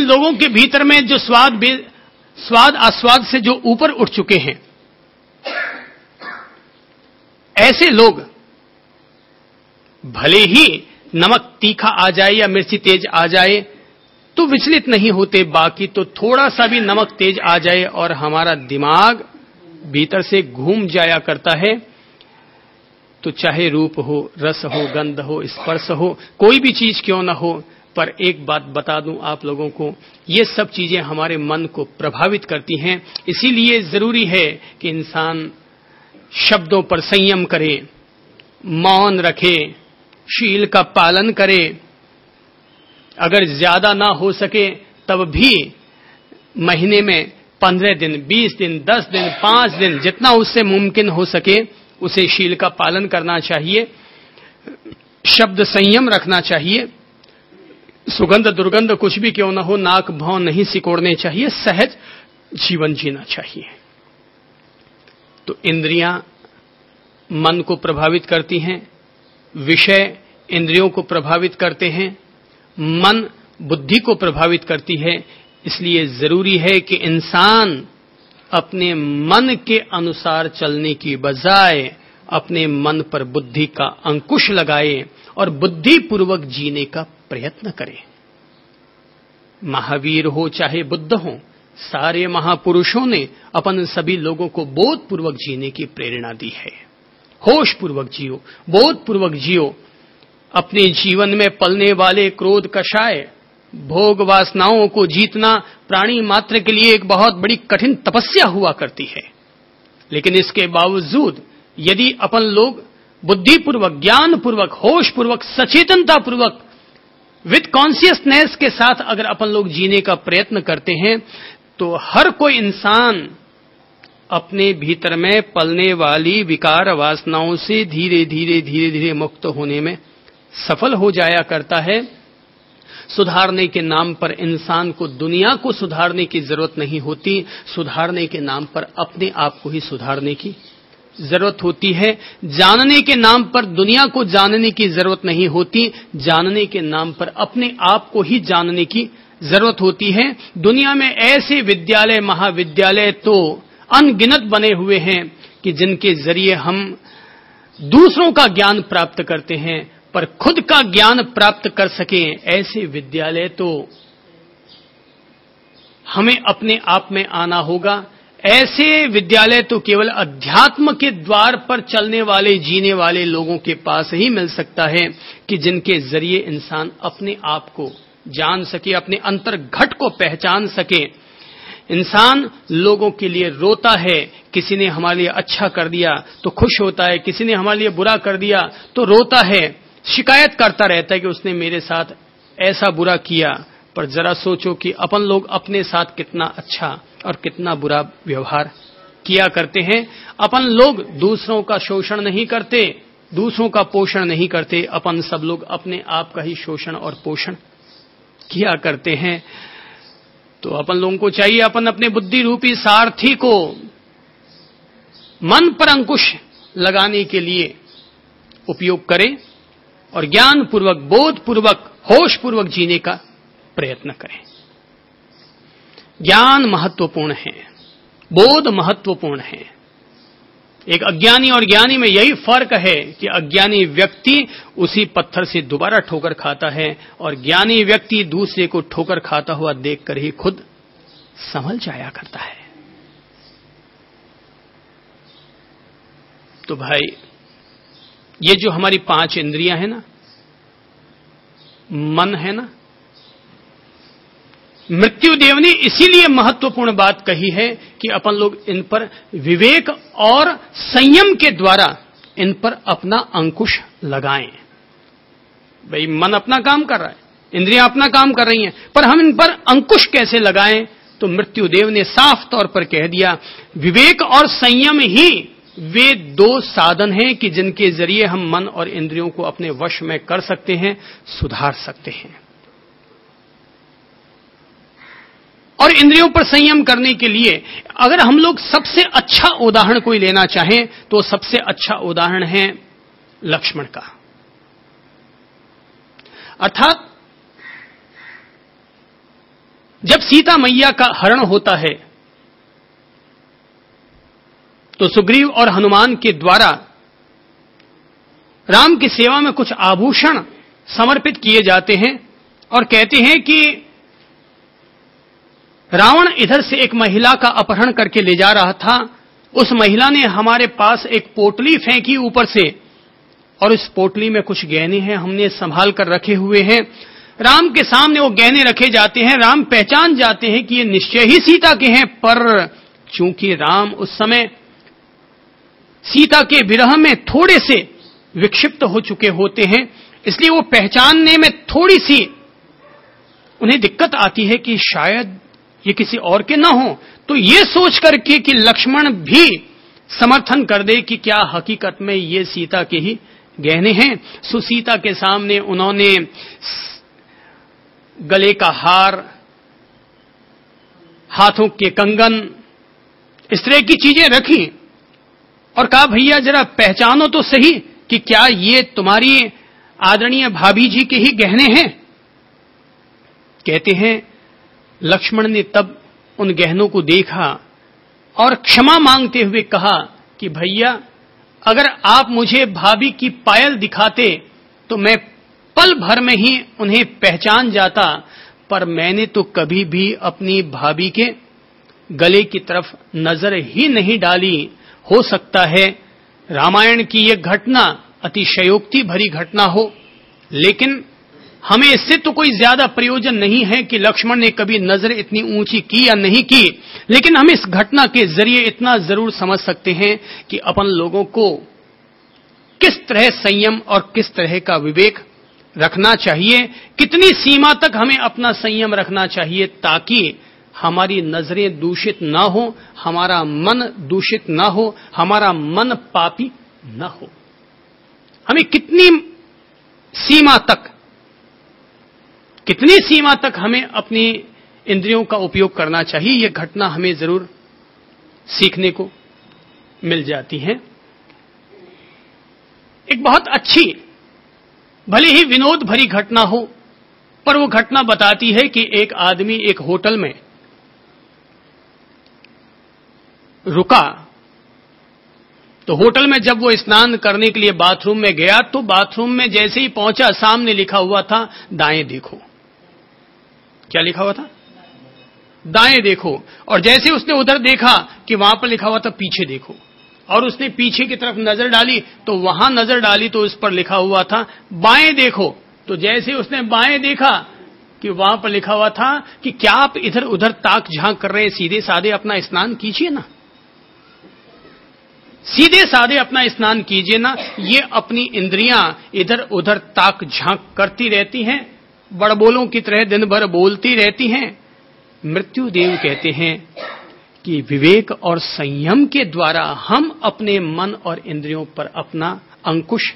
लोगों के भीतर में जो स्वाद आस्वाद से जो ऊपर उठ चुके हैं, ऐसे लोग भले ही नमक तीखा आ जाए या मिर्ची तेज आ जाए तो विचलित नहीं होते, बाकी तो थोड़ा सा भी नमक तेज आ जाए और हमारा दिमाग भीतर से घूम जाया करता है। तो चाहे रूप हो, रस हो, गंध हो, स्पर्श हो, कोई भी चीज क्यों ना हो, पर एक बात बता दूं आप लोगों को, ये सब चीजें हमारे मन को प्रभावित करती हैं। इसीलिए जरूरी है कि इंसान शब्दों पर संयम करे, मौन रखे, शील का पालन करे। अगर ज्यादा ना हो सके तब भी महीने में 15 दिन, 20 दिन, 10 दिन, 5 दिन, जितना उससे मुमकिन हो सके उसे शील का पालन करना चाहिए। शब्द संयम रखना चाहिए। सुगंध दुर्गंध कुछ भी क्यों ना हो, नाक भौं नहीं सिकोड़ने चाहिए। सहज जीवन जीना चाहिए। तो इंद्रियां मन को प्रभावित करती हैं, विषय इंद्रियों को प्रभावित करते हैं, मन बुद्धि को प्रभावित करती है। इसलिए जरूरी है कि इंसान अपने मन के अनुसार चलने की बजाय अपने मन पर बुद्धि का अंकुश लगाए और बुद्धिपूर्वक जीने का प्रयत्न करे। महावीर हो चाहे बुद्ध हो, सारे महापुरुषों ने अपन सभी लोगों को बोधपूर्वक जीने की प्रेरणा दी है। होशपूर्वक जियो, बोधपूर्वक जियो। अपने जीवन में पलने वाले क्रोध कषाय भोग वासनाओं को जीतना प्राणी मात्र के लिए एक बहुत बड़ी कठिन तपस्या हुआ करती है। लेकिन इसके बावजूद यदि अपन लोग बुद्धिपूर्वक, ज्ञानपूर्वक, होशपूर्वक, सचेतनतापूर्वक, विद कॉन्शियसनेस के साथ अगर अपन लोग जीने का प्रयत्न करते हैं तो हर कोई इंसान अपने भीतर में पलने वाली विकार वासनाओं से धीरे धीरे धीरे धीरे मुक्त होने में सफल हो जाया करता है। सुधारने के नाम पर इंसान को दुनिया को सुधारने की जरूरत नहीं होती, सुधारने के नाम पर अपने आप को ही सुधारने की जरूरत होती है। जानने के नाम पर दुनिया को जानने की जरूरत नहीं होती, जानने के नाम पर अपने आप को ही जानने की जरूरत होती है। दुनिया में ऐसे विद्यालय, महाविद्यालय तो अनगिनत बने हुए हैं कि जिनके जरिए हम दूसरों का ज्ञान प्राप्त करते हैं, पर खुद का ज्ञान प्राप्त कर सकें ऐसे विद्यालय तो हमें अपने आप में आना होगा। ऐसे विद्यालय तो केवल अध्यात्म के द्वार पर चलने वाले, जीने वाले लोगों के पास ही मिल सकता है कि जिनके जरिए इंसान अपने आप को जान सके, अपने अंतर्घट को पहचान सके। इंसान लोगों के लिए रोता है, किसी ने हमारे लिए अच्छा कर दिया तो खुश होता है, किसी ने हमारे लिए बुरा कर दिया तो रोता है, शिकायत करता रहता है कि उसने मेरे साथ ऐसा बुरा किया। पर जरा सोचो कि अपन लोग अपने साथ कितना अच्छा और कितना बुरा व्यवहार किया करते हैं। अपन लोग दूसरों का शोषण नहीं करते, दूसरों का पोषण नहीं करते, अपन सब लोग अपने आप का ही शोषण और पोषण किया करते हैं। तो अपन लोगों को चाहिए अपन अपने बुद्धि रूपी सारथी को मन पर अंकुश लगाने के लिए उपयोग करें और ज्ञान पूर्वक, बोध पूर्वक, होश पूर्वक जीने का प्रयत्न करें। ज्ञान महत्वपूर्ण है, बोध महत्वपूर्ण है। एक अज्ञानी और ज्ञानी में यही फर्क है कि अज्ञानी व्यक्ति उसी पत्थर से दोबारा ठोकर खाता है और ज्ञानी व्यक्ति दूसरे को ठोकर खाता हुआ देखकर ही खुद संभल जाया करता है। तो भाई, ये जो हमारी 5 इंद्रियां हैं ना, मन है ना, मृत्युदेव ने इसीलिए महत्वपूर्ण बात कही है कि अपन लोग इन पर विवेक और संयम के द्वारा इन पर अपना अंकुश लगाएं। भाई, मन अपना काम कर रहा है, इंद्रियां अपना काम कर रही हैं, पर हम इन पर अंकुश कैसे लगाएं? तो मृत्युदेव ने साफ तौर पर कह दिया, विवेक और संयम ही वे 2 साधन हैं कि जिनके जरिए हम मन और इंद्रियों को अपने वश में कर सकते हैं, सुधार सकते हैं। और इंद्रियों पर संयम करने के लिए अगर हम लोग सबसे अच्छा उदाहरण कोई लेना चाहें तो सबसे अच्छा उदाहरण है लक्ष्मण का। अर्थात जब सीता मैया का हरण होता है तो सुग्रीव और हनुमान के द्वारा राम की सेवा में कुछ आभूषण समर्पित किए जाते हैं और कहते हैं कि रावण इधर से एक महिला का अपहरण करके ले जा रहा था। उस महिला ने हमारे पास एक पोटली फेंकी ऊपर से और इस पोटली में कुछ गहने हैं, हमने संभाल कर रखे हुए हैं। राम के सामने वो गहने रखे जाते हैं। राम पहचान जाते हैं कि ये निश्चय ही सीता के हैं, पर चूंकि राम उस समय सीता के विरह में थोड़े से विक्षिप्त हो चुके होते हैं, इसलिए वो पहचानने में थोड़ी सी उन्हें दिक्कत आती है कि शायद ये किसी और के ना हो। तो ये सोच करके कि लक्ष्मण भी समर्थन कर दे कि क्या हकीकत में ये सीता के ही गहने हैं, सो सीता के सामने उन्होंने गले का हार, हाथों के कंगन, इस तरह की चीजें रखी और कहा भैया जरा पहचानो तो सही कि क्या ये तुम्हारी आदरणीय भाभी जी के ही गहने हैं। कहते हैं लक्ष्मण ने तब उन गहनों को देखा और क्षमा मांगते हुए कहा कि भैया अगर आप मुझे भाभी की पायल दिखाते तो मैं पल भर में ही उन्हें पहचान जाता, पर मैंने तो कभी भी अपनी भाभी के गले की तरफ नजर ही नहीं डाली। हो सकता है रामायण की यह घटना अतिशयोक्ति भरी घटना हो, लेकिन हमें इससे तो कोई ज्यादा प्रयोजन नहीं है कि लक्ष्मण ने कभी नजर इतनी ऊंची की या नहीं की, लेकिन हम इस घटना के जरिए इतना जरूर समझ सकते हैं कि अपन लोगों को किस तरह संयम और किस तरह का विवेक रखना चाहिए, कितनी सीमा तक हमें अपना संयम रखना चाहिए ताकि हमारी नजरें दूषित ना हो, हमारा मन दूषित ना हो, हमारा मन पापी ना हो। हमें कितनी सीमा तक हमें अपनी इंद्रियों का उपयोग करना चाहिए, यह घटना हमें जरूर सीखने को मिल जाती है। एक बहुत अच्छी, भले ही विनोद भरी घटना हो, पर वो घटना बताती है कि एक आदमी एक होटल में रुका, तो होटल में जब वो स्नान करने के लिए बाथरूम में गया तो बाथरूम में जैसे ही पहुंचा सामने लिखा हुआ था दाएं देखो। क्या लिखा हुआ था? दाएं देखो। और जैसे उसने उधर देखा कि वहां पर लिखा हुआ था पीछे देखो, और उसने पीछे की तरफ नजर डाली तो वहां नजर डाली तो उस पर लिखा हुआ था बाएं देखो। तो जैसे उसने बाएं देखा कि वहां पर लिखा हुआ था कि क्या आप इधर उधर ताक झांक कर रहे हैं, सीधे साधे अपना स्नान कीजिए ना, सीधे साधे अपना स्नान कीजिए ना। ये अपनी इंद्रियां इधर उधर ताक झांक करती रहती हैं, बड़बोलों की तरह दिन भर बोलती रहती हैं। मृत्युदेव कहते हैं कि विवेक और संयम के द्वारा हम अपने मन और इंद्रियों पर अपना अंकुश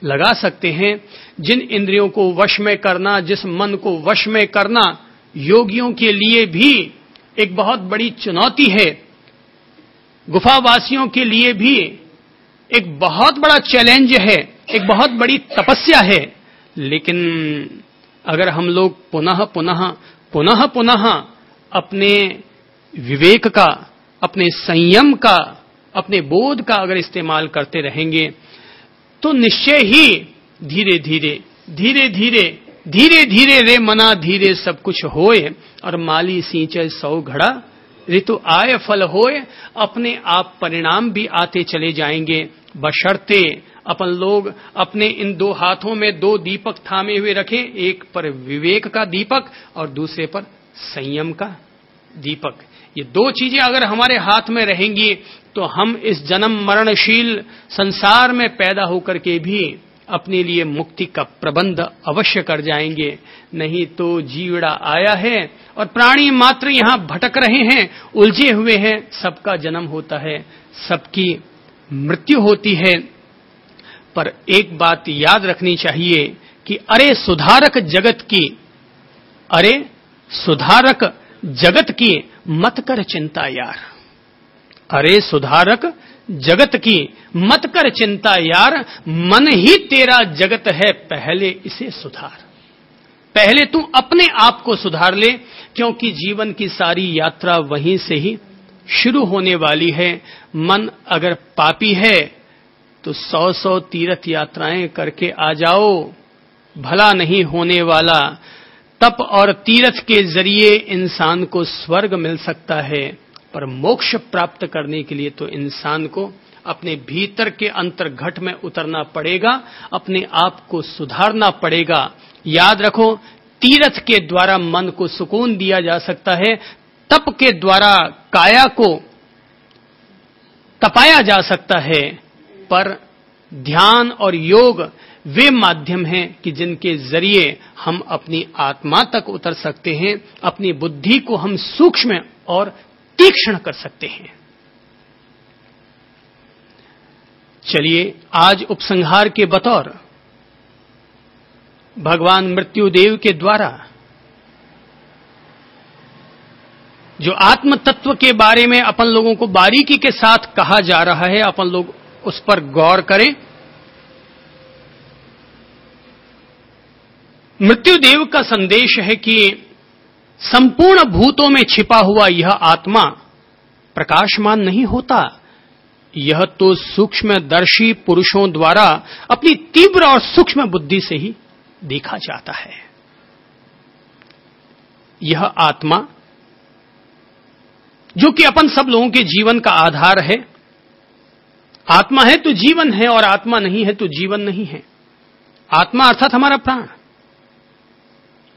लगा सकते हैं। जिन इंद्रियों को वश में करना, जिस मन को वश में करना योगियों के लिए भी एक बहुत बड़ी चुनौती है, गुफावासियों के लिए भी एक बहुत बड़ा चैलेंज है, एक बहुत बड़ी तपस्या है। लेकिन अगर हम लोग पुनः पुनः अपने विवेक का, अपने संयम का, अपने बोध का अगर इस्तेमाल करते रहेंगे तो निश्चय ही धीरे धीरे रे मना धीरे सब कुछ होए, और माली सींचे 100 घड़ा ऋतु आय फल होए, अपने आप परिणाम भी आते चले जाएंगे, बशर्ते अपन लोग अपने इन 2 हाथों में 2 दीपक थामे हुए रखें, एक पर विवेक का दीपक और दूसरे पर संयम का दीपक। ये 2 चीजें अगर हमारे हाथ में रहेंगी तो हम इस जन्म मरणशील संसार में पैदा होकर के भी अपने लिए मुक्ति का प्रबंध अवश्य कर जाएंगे। नहीं तो जीवड़ा आया है और प्राणी मात्र यहां भटक रहे हैं, उलझे हुए हैं। सबका जन्म होता है, सबकी मृत्यु होती है, पर एक बात याद रखनी चाहिए कि अरे सुधारक जगत की मत कर चिंता यार। अरे सुधारक जगत की मत कर चिंता यार, मन ही तेरा जगत है, पहले इसे सुधार। पहले तू अपने आप को सुधार ले, क्योंकि जीवन की सारी यात्रा वहीं से ही शुरू होने वाली है। मन अगर पापी है तो 100 तीर्थ यात्राएं करके आ जाओ, भला नहीं होने वाला। तप और तीर्थ के जरिए इंसान को स्वर्ग मिल सकता है, पर मोक्ष प्राप्त करने के लिए तो इंसान को अपने भीतर के अंतर्घट में उतरना पड़ेगा, अपने आप को सुधारना पड़ेगा। याद रखो, तीर्थ के द्वारा मन को सुकून दिया जा सकता है, तप के द्वारा काया को तपाया जा सकता है, पर ध्यान और योग वे माध्यम हैं कि जिनके जरिए हम अपनी आत्मा तक उतर सकते हैं, अपनी बुद्धि को हम सूक्ष्म और तीक्ष्ण कर सकते हैं। चलिए आज उपसंहार के बतौर भगवान मृत्युदेव के द्वारा जो आत्म तत्व के बारे में अपन लोगों को बारीकी के साथ कहा जा रहा है, अपन लोग उस पर गौर करें। मृत्युदेव का संदेश है कि संपूर्ण भूतों में छिपा हुआ यह आत्मा प्रकाशमान नहीं होता, यह तो सूक्ष्मदर्शी पुरुषों द्वारा अपनी तीव्र और सूक्ष्म बुद्धि से ही देखा जाता है। यह आत्मा जो कि अपन सब लोगों के जीवन का आधार है, आत्मा है तो जीवन है और आत्मा नहीं है तो जीवन नहीं है। आत्मा अर्थात हमारा प्राण,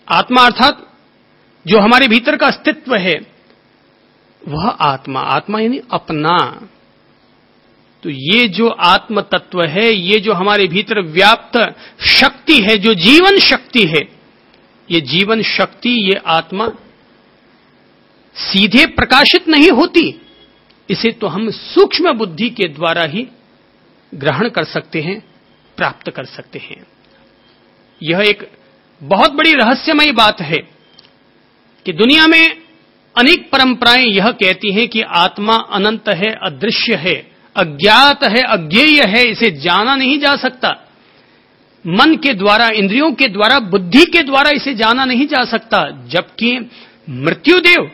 आत्मा अर्थात जो हमारे भीतर का अस्तित्व है वह आत्मा, आत्मा यानी अपना। तो ये जो आत्म तत्व है, ये जो हमारे भीतर व्याप्त शक्ति है, जो जीवन शक्ति है, ये जीवन शक्ति, ये आत्मा सीधे प्रकाशित नहीं होती, इसे तो हम सूक्ष्म बुद्धि के द्वारा ही ग्रहण कर सकते हैं, प्राप्त कर सकते हैं। यह एक बहुत बड़ी रहस्यमयी बात है कि दुनिया में अनेक परंपराएं यह कहती हैं कि आत्मा अनंत है, अदृश्य है, अज्ञात है, अज्ञेय है, इसे जाना नहीं जा सकता। मन के द्वारा, इंद्रियों के द्वारा, बुद्धि के द्वारा इसे जाना नहीं जा सकता। जबकि मृत्युदेव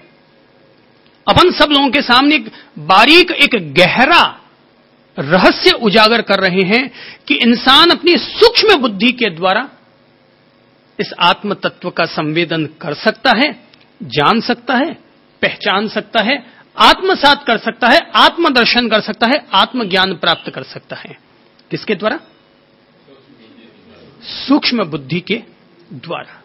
अपन सब लोगों के सामने एक बारीक, एक गहरा रहस्य उजागर कर रहे हैं कि इंसान अपनी सूक्ष्म बुद्धि के द्वारा इस आत्म तत्व का संवेदन कर सकता है, जान सकता है, पहचान सकता है, आत्मसात कर सकता है, आत्मदर्शन कर सकता है, आत्मज्ञान प्राप्त कर सकता है। किसके द्वारा? सूक्ष्म बुद्धि के द्वारा।